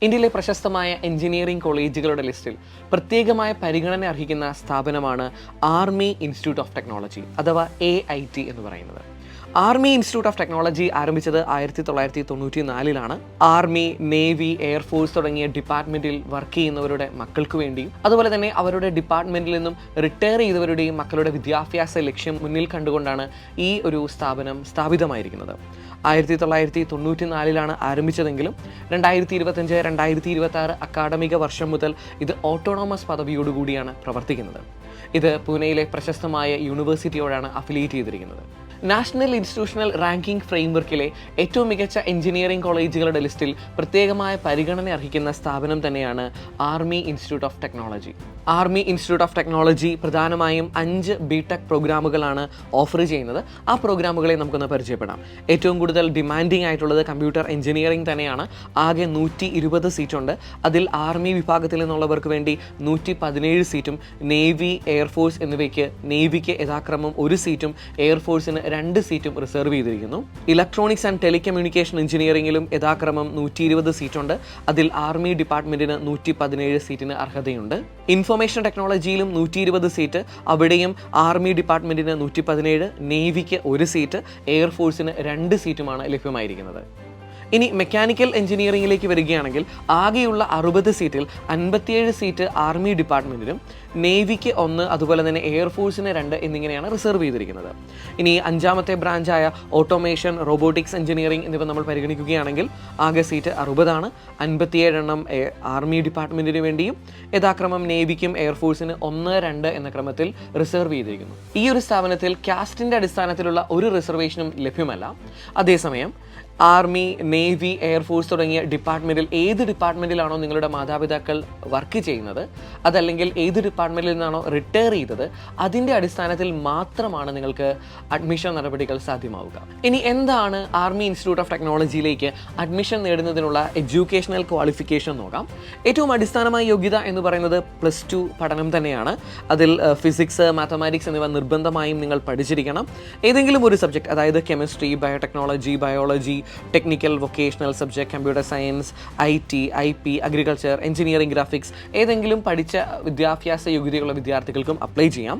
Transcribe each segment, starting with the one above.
ഇന്ത്യയിലെ പ്രശസ്തമായ എഞ്ചിനീയറിംഗ് കോളേജുകളുടെ ലിസ്റ്റിൽ പ്രത്യേകമായ പരിഗണന അർഹിക്കുന്ന സ്ഥാപനമാണ് ആർമി ഇൻസ്റ്റിറ്റ്യൂട്ട് ഓഫ് ടെക്നോളജി അഥവാ AIT എന്ന് പറയുന്നത്. ആർമി ഇൻസ്റ്റിറ്റ്യൂട്ട് ഓഫ് ടെക്നോളജി ആരംഭിച്ചത് 1994 ആർമി, നേവി, എയർഫോഴ്സ് തുടങ്ങിയ ഡിപ്പാർട്ട്മെന്റിൽ വർക്ക് ചെയ്യുന്നവരുടെ മക്കൾക്ക് വേണ്ടിയും അതുപോലെ തന്നെ അവരുടെ ഡിപ്പാർട്ട്മെന്റിൽ നിന്നും റിട്ടയർ ചെയ്തവരുടെയും മക്കളുടെ വിദ്യാഭ്യാസ ലക്ഷ്യം മുന്നിൽ കണ്ടുകൊണ്ടാണ് ഈ ഒരു സ്ഥാപനം സ്ഥാപിതമായിരിക്കുന്നത്. 1994 ആരംഭിച്ചതെങ്കിലും 2025-2026 അക്കാഡമിക വർഷം മുതൽ ഇത് ഓട്ടോണോമസ് പദവിയോടുകൂടിയാണ് പ്രവർത്തിക്കുന്നത്. ഇത് പൂനെയിലെ പ്രശസ്തമായ യൂണിവേഴ്സിറ്റിയോടാണ് അഫിലിയേറ്റ് ചെയ്തിരിക്കുന്നത്. നാഷണൽ ഇൻസ്റ്റിറ്റ്യൂഷണൽ റാങ്കിംഗ് ഫ്രെയിംവർക്കിലെ ഏറ്റവും മികച്ച എഞ്ചിനീയറിംഗ് കോളേജുകളുടെ ലിസ്റ്റിൽ പ്രത്യേകമായ പരിഗണന അർഹിക്കുന്ന സ്ഥാപനം തന്നെയാണ് army institute of technology. Army institute of technology പ്രധാനമായും 5 BTech പ്രോഗ്രാമുകളാണ് ഓഫർ ചെയ്യുന്നത്. ആ പ്രോഗ്രാമുകളെ നമുക്കൊന്ന് പരിചയപ്പെടാം. ഏറ്റവും കൂടുതൽ ഡിമാൻഡിംഗ് ആയിട്ടുള്ളത് കമ്പ്യൂട്ടർ എഞ്ചിനീയറിംഗ് തന്നെയാണ്. ആകെ 120 സീറ്റുണ്ട്. അതിൽ ആർമി വിഭാഗത്തിൽ നിന്നുള്ളവർക്ക് വേണ്ടി 117 സീറ്റും, നേവി, എയർഫോഴ്സ് എന്നിവയ്ക്ക് നേവിക്ക് യഥാക്രമം 1 സീറ്റും എയർഫോഴ്സിന് 2 സീറ്റും റിസർവ് ചെയ്തിരിക്കുന്നു. ഇലക്ട്രോണിക്സ് ആൻഡ് ടെലികമ്മ്യൂണിക്കേഷൻ എഞ്ചിനീയറിംഗിലും യഥാക്രമം 120 സീറ്റുണ്ട്. അതിൽ ആർമി ഡിപ്പാർട്ട്മെന്റിന് 117 സീറ്റിന് അർഹതയുണ്ട്. ഇൻഫർമേഷൻ ടെക്നോളജിയിലും 120 സീറ്റ്, അവിടെയും ആർമി ഡിപ്പാർട്ട്മെന്റിന് 117, നേവിക്ക് 1 സീറ്റ്, എയർഫോഴ്സിന് 2 സീറ്റുമാണ് ലഭ്യമായിരിക്കുന്നത്. ഇനി മെക്കാനിക്കൽ എഞ്ചിനീയറിംഗിലേക്ക് വരികയാണെങ്കിൽ ആകെയുള്ള 60 സീറ്റിൽ 57 സീറ്റ് ആർമി ഡിപ്പാർട്ട്മെന്റിനും നേവിക്ക് 1, അതുപോലെ തന്നെ എയർഫോഴ്സിന് 2 എന്നിങ്ങനെയാണ് റിസർവ് ചെയ്തിരിക്കുന്നത്. ഇനി 5ാമത്തെ ബ്രാഞ്ചായ ഓട്ടോമേഷൻ, റോബോട്ടിക്സ് എഞ്ചിനീയറിംഗ് എന്നിവ നമ്മൾ പരിഗണിക്കുകയാണെങ്കിൽ ആകെ സീറ്റ് 60 57 എണ്ണം ആർമി ഡിപ്പാർട്ട്മെന്റിന് വേണ്ടിയും യഥാക്രമം നേവിക്കും എയർഫോഴ്സിന് 1, 2 എന്ന ക്രമത്തിൽ റിസർവ് ചെയ്തിരിക്കുന്നു. ഈ ഒരു സ്ഥാപനത്തിൽ കാസ്റ്റിന്റെ അടിസ്ഥാനത്തിലുള്ള ഒരു റിസർവേഷനും ലഭ്യമല്ല. അതേസമയം ആർമി, നേവി, എയർഫോഴ്സ് തുടങ്ങിയ ഡിപ്പാർട്ട്മെന്റിൽ ഏത് ഡിപ്പാർട്ട്മെന്റിലാണോ നിങ്ങളുടെ മാതാപിതാക്കൾ വർക്ക് ചെയ്യുന്നത്, അതല്ലെങ്കിൽ ഏത് ഡിപ്പാർട്ട്മെന്റിൽ നിന്നാണോ റിട്ടയർ ചെയ്തത്, അതിൻ്റെ അടിസ്ഥാനത്തിൽ മാത്രമാണ് നിങ്ങൾക്ക് അഡ്മിഷൻ നടപടികൾ സാധ്യമാവുക. ഇനി എന്താണ് ആർമി ഇൻസ്റ്റിറ്റ്യൂട്ട് ഓഫ് ടെക്നോളജിയിലേക്ക് അഡ്മിഷൻ നേടുന്നതിനുള്ള എഡ്യൂക്കേഷണൽ ക്വാളിഫിക്കേഷൻ നോക്കാം. ഏറ്റവും അടിസ്ഥാനമായ യോഗ്യത എന്ന് പറയുന്നത് +2 പഠനം തന്നെയാണ്. അതിൽ ഫിസിക്സ്, മാത്തമാറ്റിക്സ് എന്നിവ നിർബന്ധമായും നിങ്ങൾ പഠിച്ചിരിക്കണം. ഏതെങ്കിലും ഒരു സബ്ജക്റ്റ്, അതായത് chemistry, biotechnology, biology, technical, vocational subject, computer science, IT, IP, agriculture, engineering, graphics ഏതെങ്കിലും പഠിച്ച വിദ്യാഭ്യാസ യോഗ്യതയുള്ള വിദ്യാർത്ഥികൾക്കും അപ്ലൈ ചെയ്യാം.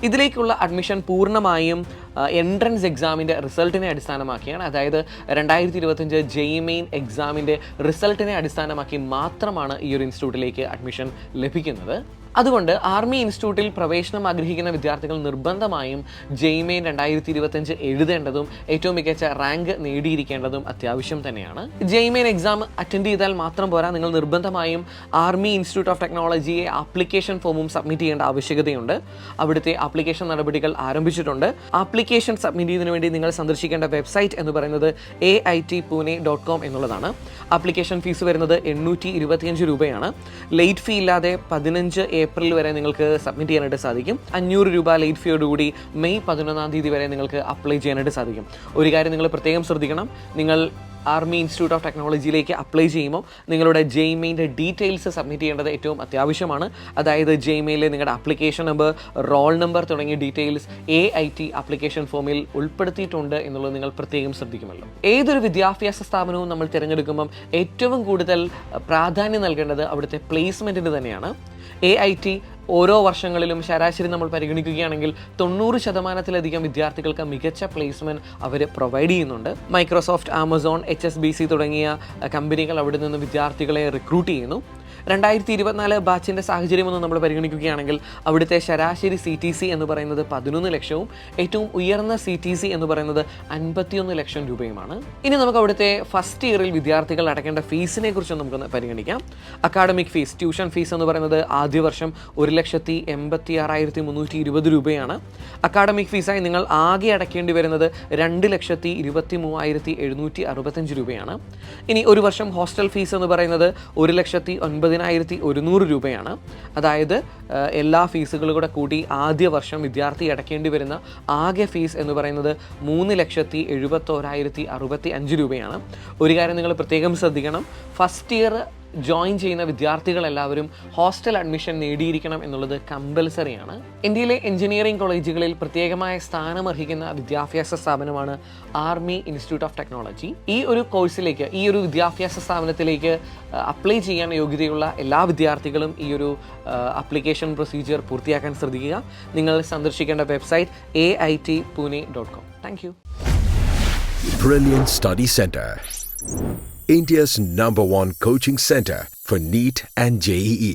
ഇതിലേക്കുള്ള അഡ്മിഷൻ പൂർണ്ണമായും എൻട്രൻസ് എക്സാമിൻ്റെ റിസൾട്ടിനെ അടിസ്ഥാനമാക്കിയാണ്. അതായത് 2025 JEE മെയിൻ എക്സാമിൻ്റെ റിസൾട്ടിനെ അടിസ്ഥാനമാക്കി മാത്രമാണ് ഈ ഒരു ഇൻസ്റ്റിറ്റ്യൂട്ടിലേക്ക് അഡ്മിഷൻ ലഭിക്കുന്നത്. അതുകൊണ്ട് ആർമി ഇൻസ്റ്റിറ്റ്യൂട്ടിൽ പ്രവേശനം ആഗ്രഹിക്കുന്ന വിദ്യാർത്ഥികൾ നിർബന്ധമായും JEE മെയിൻ 2025 എഴുതേണ്ടതും ഏറ്റവും മികച്ച റാങ്ക് നേടിയിരിക്കേണ്ടതും അത്യാവശ്യം തന്നെയാണ്. JEE മെയിൻ എക്സാം അറ്റൻഡ് ചെയ്താൽ മാത്രം പോരാ, നിങ്ങൾ നിർബന്ധമായും ആർമി ഇൻസ്റ്റിറ്റ്യൂട്ട് ഓഫ് ടെക്നോളജിയെ ആപ്ലിക്കേഷൻ ഫോമും സബ്മിറ്റ് ചെയ്യേണ്ട ആവശ്യകതയുണ്ട്. അവിടുത്തെ ആപ്ലിക്കേഷൻ നടപടികൾ ആരംഭിച്ചിട്ടുണ്ട്. ആപ്ലിക്കേഷൻ സബ്മിറ്റ് ചെയ്യുന്നതിന് വേണ്ടി നിങ്ങൾ സന്ദർശിക്കേണ്ട വെബ്സൈറ്റ് എന്ന് പറയുന്നത് AITPune.com എന്നുള്ളതാണ്. ആപ്ലിക്കേഷൻ ഫീസ് വരുന്നത് 825 രൂപയാണ്. ലേറ്റ് ഫീ ഇല്ലാതെ 15 ഏപ്രിൽ വരെ നിങ്ങൾക്ക് സബ്മിറ്റ് ചെയ്യാനായിട്ട് സാധിക്കും. 500 രൂപ ലേറ്റ് ഫീയോടുകൂടി മെയ് 11 തീയതി വരെ നിങ്ങൾക്ക് അപ്ലൈ ചെയ്യാനായിട്ട് സാധിക്കും. ഒരു കാര്യം നിങ്ങൾ പ്രത്യേകം ശ്രദ്ധിക്കണം, നിങ്ങൾ ആർമി ഇൻസ്റ്റിറ്റ്യൂട്ട് ഓഫ് ടെക്നോളജിയിലേക്ക് അപ്ലൈ ചെയ്യുമ്പോൾ നിങ്ങളുടെ JEE മെയിൻ്റെ ഡീറ്റെയിൽസ് സബ്മിറ്റ് ചെയ്യേണ്ടത് ഏറ്റവും അത്യാവശ്യമാണ്. അതായത് JEE മെയിലിൽ നിങ്ങളുടെ ആപ്ലിക്കേഷൻ നമ്പർ, റോൾ നമ്പർ തുടങ്ങിയ ഡീറ്റെയിൽസ് AIT ആപ്ലിക്കേഷൻ ഫോമിൽ ഉൾപ്പെടുത്തിയിട്ടുണ്ട് എന്നുള്ളത് നിങ്ങൾ പ്രത്യേകം ശ്രദ്ധിക്കുമല്ലോ. ഏതൊരു വിദ്യാഭ്യാസ സ്ഥാപനവും നമ്മൾ തിരഞ്ഞെടുക്കുമ്പം ഏറ്റവും കൂടുതൽ പ്രാധാന്യം നൽകേണ്ടത് അവിടുത്തെ പ്ലേസ്മെൻറ്റിന് തന്നെയാണ്. AIT ഓരോ വർഷങ്ങളിലും ശരാശരി നമ്മൾ പരിഗണിക്കുകയാണെങ്കിൽ 90% വിദ്യാർത്ഥികൾക്ക് മികച്ച പ്ലേസ്മെൻറ്റ് അവർ പ്രൊവൈഡ് ചെയ്യുന്നുണ്ട്. മൈക്രോസോഫ്റ്റ്, ആമസോൺ, HSBC തുടങ്ങിയ കമ്പനികൾ അവിടെ നിന്ന് വിദ്യാർത്ഥികളെ റിക്രൂട്ട് ചെയ്യുന്നു. 2024 ബാച്ചിൻ്റെ സാഹചര്യമൊന്നും നമ്മൾ പരിഗണിക്കുകയാണെങ്കിൽ അവിടുത്തെ ശരാശരി CTC എന്ന് പറയുന്നത് 11 ലക്ഷവും ഏറ്റവും ഉയർന്ന CTC എന്ന് പറയുന്നത് 51 ലക്ഷം രൂപയുമാണ്. ഇനി നമുക്ക് അവിടുത്തെ ഫസ്റ്റ് ഇയറിൽ വിദ്യാർത്ഥികൾ അടയ്ക്കേണ്ട ഫീസിനെ കുറിച്ച് നമുക്കൊന്ന് പരിഗണിക്കാം. അക്കാഡമിക് ഫീസ്, ട്യൂഷൻ ഫീസ് എന്ന് പറയുന്നത് ആദ്യ വർഷം 1,86,320 രൂപയാണ്. അക്കാഡമിക് ഫീസായി നിങ്ങൾ ആകെ അടയ്ക്കേണ്ടി വരുന്നത് 2,23,765 രൂപയാണ്. ഇനി ഒരു വർഷം ഹോസ്റ്റൽ ഫീസ് എന്ന് പറയുന്നത് 1,09,100 രൂപയാണ്. അതായത് എല്ലാ ഫീസുകളും കൂടെ കൂടി ആദ്യ വർഷം വിദ്യാർത്ഥി അടയ്ക്കേണ്ടി വരുന്ന ആകെ ഫീസ് എന്ന് പറയുന്നത് 3,71,065 രൂപയാണ്. ഒരു കാര്യം നിങ്ങൾ പ്രത്യേകം ശ്രദ്ധിക്കണം, ഫസ്റ്റ് ഇയർ ജോയിൻ ചെയ്യുന്ന വിദ്യാർത്ഥികളെല്ലാവരും ഹോസ്റ്റൽ അഡ്മിഷൻ നേടിയിരിക്കണം എന്നുള്ളത് കമ്പൽസറിയാണ്. ഇന്ത്യയിലെ എഞ്ചിനീയറിംഗ് കോളേജുകളിൽ പ്രത്യേകമായ സ്ഥാനമർഹിക്കുന്ന വിദ്യാഭ്യാസ സ്ഥാപനമാണ് ആർമി ഇൻസ്റ്റിറ്റ്യൂട്ട് ഓഫ് ടെക്നോളജി. ഈ ഒരു കോഴ്സിലേക്ക്, ഈ ഒരു വിദ്യാഭ്യാസ സ്ഥാപനത്തിലേക്ക് അപ്ലൈ ചെയ്യാൻ യോഗ്യതയുള്ള എല്ലാ വിദ്യാർത്ഥികളും ഈ ഒരു അപ്ലിക്കേഷൻ പ്രൊസീജിയർ പൂർത്തിയാക്കാൻ ശ്രദ്ധിക്കുക. നിങ്ങൾ സന്ദർശിക്കേണ്ട website AITPune.com. Thank you. Brilliant Study Center, India's #1 coaching center for NEET and JEE.